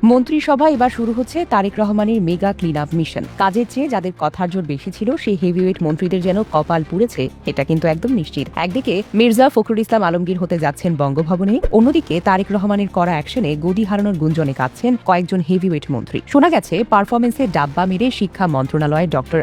মন্ত্রিসভা এবার শুরু হচ্ছে তারেক রহমানের মেগা ক্লিন আপ মিশন। কাজের চেয়ে যাদের কথার জোর বেশি ছিল সেই হেভিওয়েট মন্ত্রীদের যেন কপাল পুড়েছে, এটা কিন্তু একদম নিশ্চিত। একদিকে মির্জা ফখরুল ইসলাম আলমগীর হতে যাচ্ছেন বঙ্গভবনে, অন্যদিকে তারেক রহমানের করা অ্যাকশনে গদি হারানোর গুঞ্জনে কাঁদছেন কয়েকজন হেভিওয়েট মন্ত্রী। শোনা গেছে পারফরমেন্সে ডাব্বা মেরে শিক্ষা মন্ত্রণালয়ের ডক্টর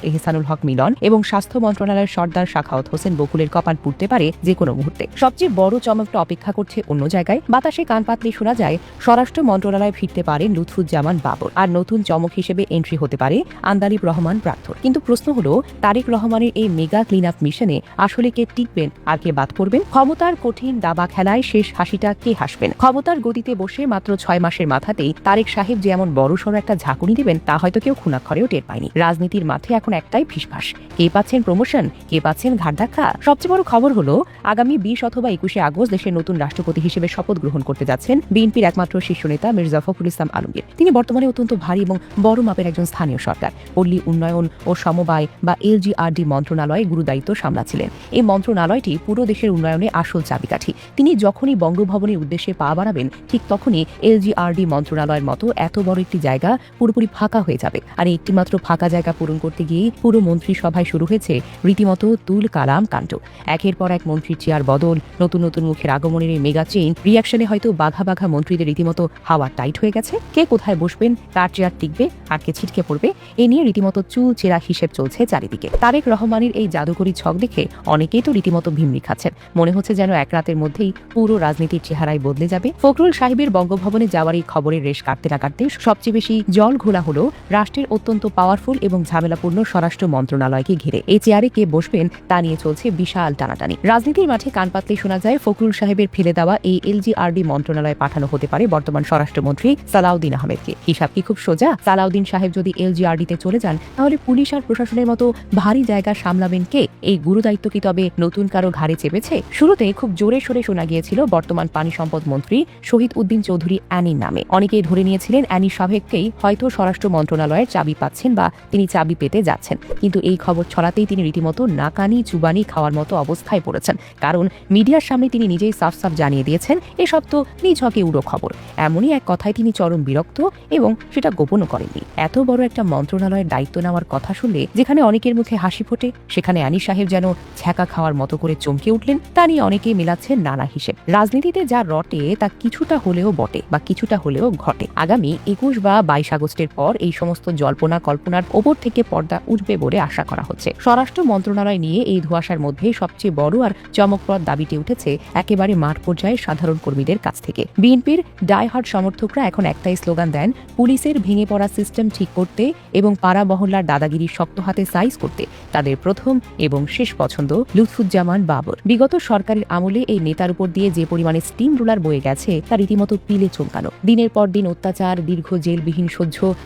এহসানুল হক মিলন এবং স্বাস্থ্য মন্ত্রণালয়ের সর্দার শাখাওয়াত হোসেন বকুলের কপাল পুড়তে পারে যে কোনো মুহূর্তে। সবচেয়ে বড় চমকটা অপেক্ষা করছে অন্য জায়গায়। বাতাসে কান পাতলে শোনা যায় স্বরাষ্ট্র মন্ত্রণালয় ফিরতে পারেন লুৎফুজ্জামান বাবর, আর নতুন চমক হিসেবে এন্ট্রি হতে পারে আন্দালিব রহমান প্রার্থর। কিন্তু প্রশ্ন হলো, তারেক রহমানের এই মেগা ক্লিন আপ মিশনে আসলে কে টিকবেন আর কে বাদ পড়বেন? ক্ষমতার কঠিন দাবা খেলায় শেষ হাসিটা কে হাসবেন? ক্ষমতার গদিতে বসে মাত্র 6 মাসের মাথাতেই তারেক সাহেব যে এমন বড়সড় একটা ঝাঁকুনি দেবেন তা হয়তো কেউ খুনাক্ষরেও টের পায়নি। রাজনীতির মাঠে এখন একটাই ফিসফাস, কে পাচ্ছেন প্রমোশন, কে পাচ্ছেন ঘাড় ধাক্কা। সবচেয়ে বড় খবর হলো, আগামী 20 অথবা 21 আগস্ট দেশের নতুন রাষ্ট্রপতি হিসেবে শপথ গ্রহণ করতে যাচ্ছেন বিএনপির একমাত্র শীর্ষ নেতা মির্জা ফখরুল ইসলাম আলমগীর। তিনি বর্তমানে অত্যন্ত ভারী এবং বড় মাপের একজন স্থানীয় সরকার পল্লী উন্নয়ন ও সমবায় বা এলজিআরডি মন্ত্রণালয়ে গুরুদায়িত্ব সামলাচ্ছিলেন। এই মন্ত্রণালয়টি পুরো দেশের উন্নয়নে আসল চাবিকাঠি। তিনি যখনই বঙ্গভবনের উদ্দেশ্যে পা বাড়াবেন, ঠিক তখনই এলজিআরডি মন্ত্রণালয়ের মতো এত বড় একটি জায়গা পুরোপুরি ফাঁকা হয়ে যাবে। আর একটিমাত্র ফাঁকা জায়গা পূরণ করতে গিয়ে পুরো মন্ত্রিসভায় শুরু হয়েছে রীতিমতো তুল কালাম কাণ্ড। একের পর এক মন্ত্রীর চেয়ার বদল, নতুন নতুন মুখের আগমনের এই মেগা চেইন রিয়াকশনে হয়তো বাঘা বাঘা মন্ত্রীদের রীতিমতো হাওয়া টাইট হয়ে গেছে। কে কোথায় বসবেন, কার চেয়ার টিকবে আর কে ছিটকে পড়বে, এ নিয়ে রীতিমতো চুল চেরা হিসেব চলছে চারিদিকে। তারেক রহমানের এই জাদুকরি ছক দেখে অনেকেই তো রীতিমতো ভিমরি খাচ্ছেন। মনে হচ্ছে যেন এক রাতের মধ্যেই পুরো রাজনীতির চেহারাই বদলে যাবে। ফখরুল সাহেবের বঙ্গভবনে যাওয়ার এই খবরের রেশ কাটতে না কাটতে সবচেয়ে বেশি জল ঘোলা হলো রাষ্ট্রের অত্যন্ত পাওয়ারফুল এবং ঝামেলাপূর্ণ স্বরাষ্ট্র মন্ত্রণালয়কে ঘিরে। এই চেয়ারে কে বসবেন তা নিয়ে চলছে বিশাল টানাটানি। রাজনীতির মাঠে কান পাতলে শোনা যায় ফখরুল সাহেবের ফেলে দেওয়া এই এলজিআরডি মন্ত্রণালয়ে পাঠানো হতে পারে বর্তমান স্বরাষ্ট্রমন্ত্রী সালাউদ্দিন আহমেদকে। হিসাব কি খুব সোজা? সালাউদ্দিন সাহেব যদি এলজিআরডিতে চলে যান, তাহলে পুলিশ আর প্রশাসনের মতো ভারী জায়গা সামলাবেন কে? এই গুরুদায়িত্ব কি তবে নতুন কারো ঘাড়ে চেপেছে? শুরুতে খুব জোরে সোরে শোনা গিয়েছিল বর্তমান পানি সম্পদ মন্ত্রী শহীদ উদ্দিন চৌধুরী অ্যানির নামে। অনেকেই ধরে নিয়েছিলেন অ্যানি সাহেবকেই হয়তো স্বরাষ্ট্র মন্ত্রণালয়ের চাবি পাচ্ছেন বা তিনি চাবি পেতে যাচ্ছেন। কিন্তু এই খবর ছড়াতেই তিনি রীতিমতো নাকানি চুবানি খাওয়ার মতো অবস্থায় পড়েছেন। কারণ মিডিয়ার সামনে তিনি নিজেই সাফ সাফ জানিয়ে দিয়েছেন এসব তো নিজ হকে উড়ো খবর। এমনই এক কথায় তিনি চরম বিরক্ত এবং সেটা গোপনও করেননি। এত বড় একটা মন্ত্রণালয়ের দায়িত্ব নেওয়ার কথা শুনলে যেখানে অনেকের মুখে হাসি ফোটে, সেখানে অ্যানি সাহেব যেন ছ্যাঁকা খাওয়ার মতো করে চমকে উঠলেন। তা নিয়ে অনেকেই মেলাচ্ছেন নানা হিসেব। রাজনীতিতে যা রটে তা কিছুটা হলেও বটে বা কিছুটা হলেও ঘটে। আগামী 21 বা 22 আগস্টের পর এই সমস্ত জল্পনা কল্পনার ওপর থেকে পর্দা উঠবে বলে আশা করা হচ্ছে। স্বরাষ্ট্র মন্ত্রণালয় নিয়ে এই ধোঁয়াশার মধ্যে সবচেয়ে বড় আর চমকপ্রদ দাবিটি উঠেছে একেবারে মাঠ পর্যায়ে সাধারণ কর্মীদের কাছ থেকে। বিএনপির ডাইহার্ড সমর্থকরা এখন একটাই স্লোগান দেন, পুলিশের ভেঙে পড়া সিস্টেম ঠিক করতে এবং পাড়া মহল্লার দাদাগিরির শক্ত হাতে সাইজ করতে তাদের প্রথম এবং শেষ পছন্দ লুৎফুজ্জামান বাবর। বিগত সরকারের আমলে এই নেতার উপর দিয়ে যে পরিমাণে স্টিম রোলার বয়ে গেছে তা রীতিমতো পিলে চমকানো। দিনের পর দিন অত্যাচার, দীর্ঘ জেলবিহীন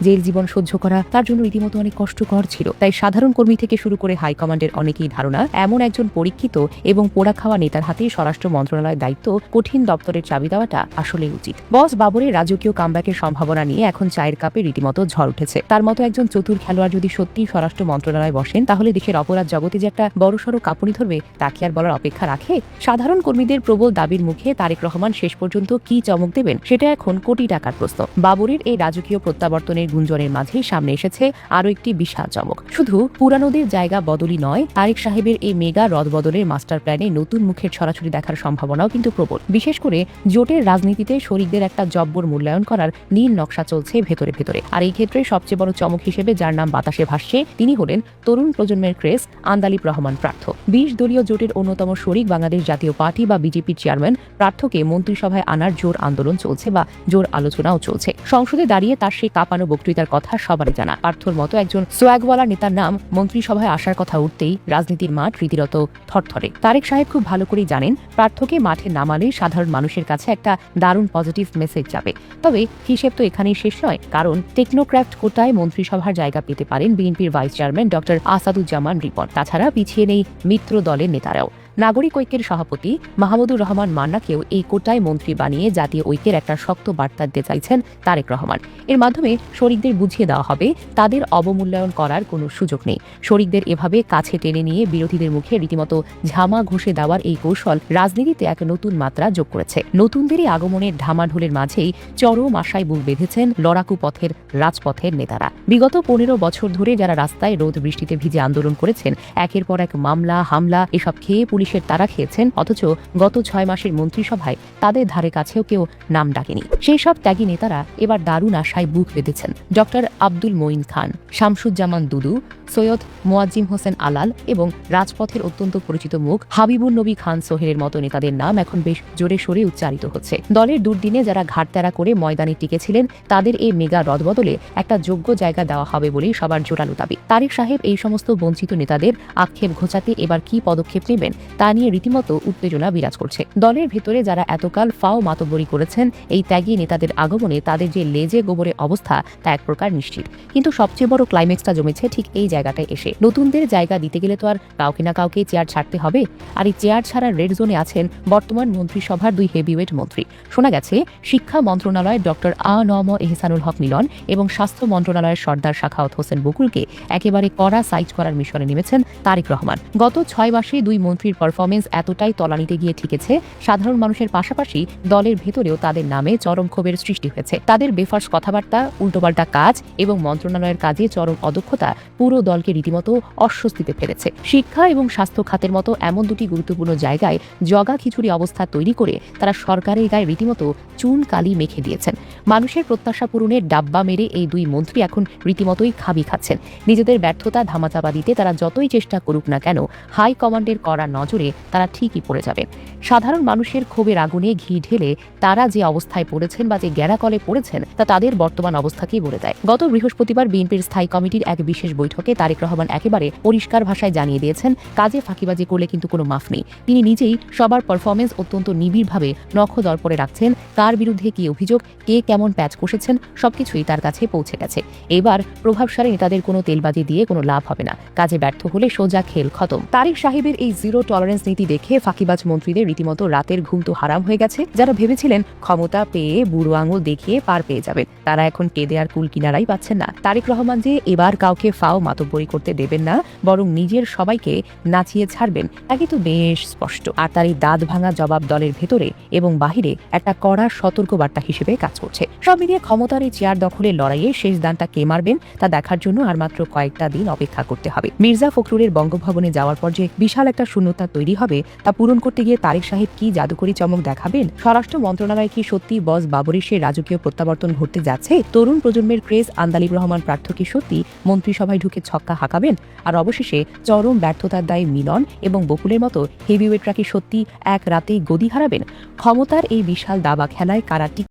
জেল জীবন সহ্য করা তার জন্য রীতিমতো অনেক কষ্টকর ছিল। তাই সাধারণ কর্মী থেকে শুরু করে হাইকমান্ডের অনেকেই ধারণা এমন একজন পরীক্ষিত এবং পোড়া খাওয়া নেতার হাতে স্বরাষ্ট্র মন্ত্রণালয়ের দায়িত্ব, কঠিন দপ্তরের চাবি দেওয়াটা আসলে উচিত। বস বাবরের রাজকীয় কামব্যাকের সম্ভাবনা নিয়ে এখন চায়ের কাপে রীতিমতো ঝড় উঠেছে। তার মতো একজন চতুর খেলোয়াড় যদি সত্যি স্বরাষ্ট্র মন্ত্রণালয়ে বসেন, তাহলে দেশের অপরাধ জগতে যে একটা বড়সড় কাঁপুনি ধরবে তা কি আর বলার অপেক্ষা রাখে? সাধারণ কর্মীদের প্রবল দাবির মুখে তারেক রহমান শেষ পর্যন্ত কি চমক দেবেন, সেটা এখন কোটি টাকার প্রশ্ন। বাবরের এই রাজকীয় প্রত্যাবর্তনের গুঞ্জনের মাঝেই সামনে এসেছে আরো একটি বিশাল চমক। শুধু পুরানোদের জায়গা বদলই নয়, তারেক সাহেবের এই মেগা রদ বদলের মাস্টার প্ল্যানে নতুন মুখের ছড়াছড়ি দেখার সম্ভাবনাও কিন্তু প্রবল। বিশেষ করে জোটের রাজনীতিতে শরিকদের একটা জব্বর মূল্যায়ন করার নীল নকশা চলছে ভেতরে ভেতরে। আর এই ক্ষেত্রে সবচেয়ে বড় চমক হিসেবে যার নাম বাতাসে ভাসছে, তিনি হলেন তরুণ প্রজন্মের ক্রেস আন্দালিব রহমান প্রার্থ। 20 দলীয় জোটের অন্যতম শরিক বাংলাদেশ জাতীয় পার্টি বা বিজেপির চেয়ারম্যান প্রার্থকে মন্ত্রিসভায় আনার জোর আন্দোলন চলছে বা জোর আলোচনাও চলছে। সংসদে দাঁড়িয়ে তার সেই কাঁপানো বক্তৃতার কথা সবারই জানা। পার্থর মতো একজন সোয়াগওয়ালা নেতার নাম মন্ত্রিসভায় আসার কথা উঠতেই রাজনীতির মাঠ রীতিরত থরথরে। তারেক সাহেব খুব ভালো করেই জানেন প্রার্থকে মাঠে নামালে সাধারণ মানুষের কাছে একটা দারুণ পজিটিভ মেসেজ যাবে। তবে হিসেব তো এখানেই শেষ নয়, কারণ টেকনোক্র্যাফট কোটায় মন্ত্রিসভার জায়গা পেতে পারেন বিএনপির vice chairman doctor Asaduzzaman Ripon. তাছাড়া পিছিয়ে নেই মিত্র দলের নেতারাও। নাগরিক ঐক্যের সভাপতি মাহমুদুর রহমান মান্নাকেও এই কোটায় মন্ত্রী বানিয়ে জাতীয় ঐক্যের একটা শক্ত বার্তা দিতে চাইছেন তারেক রহমান। এর মাধ্যমে শরিকদের বুঝিয়ে দেওয়া হবে তাদের অবমূল্যায়ন করার কোনো সুযোগ নেই। শরিকদের এভাবে কাছে টেনে নিয়ে বিরোধীদের মুখে রীতিমতো ঝামা ঘষে দেওয়ার এই কৌশল রাজনীতিতে এক নতুন মাত্রা যোগ করেছে। নতুনদেরই আগমনের ঢামাঢোলের মাঝেই চরম আশায় বুক বেঁধেছেন লড়াকু পথের রাজপথের নেতারা। বিগত 15 বছর ধরে যারা রাস্তায় রোদ বৃষ্টিতে ভিজে আন্দোলন করেছেন, একের পর এক মামলা হামলা এসব খেয়ে পুলিশের তাড়া খেয়েছেন, অথচ গত 6 মাসের মন্ত্রিসভায় তাদের ধারে কাছেও কেউ নাম ডাকেনি। সেই সব ত্যাগী নেতারা এবার দারুণ আশায় বুক বেঁধেছেন। ডক্টর আব্দুল মঈন খান, শামসুজ্জামান দুদু, সৈয়দ মোয়াজ্জিম হোসেন আলাল এবং রাজপথের অত্যন্ত পরিচিত মুখ হাবিবুন নবী খান সোহেলের মতো নেতাদের নাম এখন বেশ জোরে সোরে উচ্চারিত হচ্ছে। দলের দুর্দিনে যারা ঘাটতেরা করে ময়দানে টিকেছিলেন, তাদের এই মেগা রদবদলে একটা যোগ্য জায়গা দেওয়া হবে বলেই সবার জোরালো দাবি। তারেক সাহেব এই সমস্ত বঞ্চিত নেতাদের আক্ষেপ ঘোচাতে এবার কি পদক্ষেপ নেবেন তা নিয়ে রীতিমতো উত্তেজনা বিরাজ করছে। দলের ভেতরে যারা এতকাল ফাও মাতব্বরি করেছেন, এই ত্যাগী নেতাদের আগমনে তাদের যে লেজে গোবরে অবস্থা তা এক প্রকার নিশ্চিত। কিন্তু সবচেয়ে বড় ক্লাইম্যাক্সটা জমেছে ঠিক এই জায়গাটায় এসে। নতুনদের জায়গা দিতে গেলে তো আর কাউকে না কাউকে চেয়ার ছাড়তে হবে। আর এই চেয়ার ছাড়ার রেড জোনে আছেন বর্তমান মন্ত্রিসভার 2 হেভিওয়েট মন্ত্রী। শোনা গেছে শিক্ষা মন্ত্রণালয়ের ডক্টর আ.ন.ম এহসানুল হক মিলন এবং স্বাস্থ্য মন্ত্রণালয়ের সর্দার সাখাওয়াত হোসেন বকুলকে একেবারে কড়া সাইজ করার মিশনে নেমেছেন তারেক রহমান। গত 6 মাসে 2 মন্ত্রীর পারফরমেন্স এতটাই তলানিতে গিয়ে ঠেকেছে, সাধারণ মানুষের পাশাপাশি দলের ভেতরেও তাদের নামে চরম ক্ষোভের সৃষ্টি হয়েছে। তাদের বেফার্স কথাবার্তা, উল্টোপাল্টা কাজ এবং মন্ত্রণালয়ের কাজে চরম অদক্ষতা পুরো দলকে রীতিমতো অস্বস্তিতে ফেলেছে। শিক্ষা এবং স্বাস্থ্য খাতের মতো এমন 2টি গুরুত্বপূর্ণ জায়গায় জগা খিচুড়ি অবস্থা তৈরি করে তারা সরকারের গায়ে রীতিমতো চুন কালি মেখে দিয়েছেন। মানুষের প্রত্যাশা পূরণের ডাব্বা মেরে এই 2 মন্ত্রী এখন রীতিমতোই খাবি খাচ্ছেন। নিজেদের ব্যর্থতা ধামাচাপা দিতে তারা যতই চেষ্টা করুক না কেন, হাই কমান্ডের কড়া নজরে তারা ঠিকই পড়ে যাবেন। সাধারণ মানুষের ক্ষোভের আগুনে ঘি ঢেলে তারা যে অবস্থায় পড়েছেন বা যে গ্যারাকলে পড়েছেন তা তাদের বর্তমান অবস্থাকেই বলে দেয়। গত বৃহস্পতিবার বিএনপির স্থায়ী কমিটির এক বিশেষ বৈঠকে তারেক রহমান একেবারে পরিষ্কার ভাষায় জানিয়ে দিয়েছেন, কাজে ফাঁকিবাজি করলে কিন্তু কোনো মাফ নেই। তিনি নিজেই সবার পারফরমেন্স অত্যন্ত নিবিড়ভাবে নখদর্পণে রাখছেন। কার বিরুদ্ধে কি অভিযোগ, কে কেমন প্যাচ কষেছেন, সবকিছুই তার কাছে পৌঁছে গেছে। এবার প্রভাবশালী নেতাদের কোনো তেলবাজি দিয়ে কোনো লাভ হবে না। কাজে ব্যর্থ হলে সোজা খেল খতম। তারেক সাহেবের এই জিরো টলারেন্স নীতি দেখে ফাঁকিবাজ মন্ত্রীদের রীতিমতো রাতের ঘুম তো হারাম হয়ে গেছে। যারা ভেবেছিলেন ক্ষমতা পেয়ে বুড়ো আঙুল দেখিয়ে পার পেয়ে যাবেন, তারা এখন কেঁদে আর কুল কিনারাই পাচ্ছেন না। তারেক রহমান যে এবার কাউকে ফাও মাতব্বরি করতে দেবেন না, বরং নিজের সবাইকে নাচিয়ে ছাড়বেন, তা কিন্তু বেশ স্পষ্ট। আর তার এই দাঁত ভাঙা জবাব দলের ভেতরে এবং বাহিরে একটা কড়া সতর্কবার্তা হিসেবে কাজ করছে। সব মিলিয়ে ক্ষমতার এই চেয়ার দখলের লড়াইয়ে শেষ দানটা কে মারবেন তা দেখার জন্য আর মাত্র কয়েকটা দিন অপেক্ষা করতে হবে। মির্জা ফখরুলের বঙ্গভবনে যাওয়ার পর যে বিশাল একটা শূন্যতা তৈরি হবে, তা পূরণ করতে গিয়ে তারেক সাহেব কি জাদুকরি চমক দেখাবেন? স্বরাষ্ট্র মন্ত্রণালয় কি সত্যি বস বাবরের সেই রাজকীয় প্রত্যাবর্তন ঘটতে যাচ্ছে? তরুণ প্রজন্মের ক্রেজ আন্দালিব রহমান প্রার্থ কি সত্যি মন্ত্রিসভায় ঢুকে ছক্কা হাঁকাবেন? আর অবশেষে চরম ব্যর্থতার দায়ে মিলন এবং বকুলের মতো হেভিওয়েটরা কি সত্যি এক রাতেই গদি হারাবেন? ক্ষমতার এই বিশাল দাবা খেলায় কারা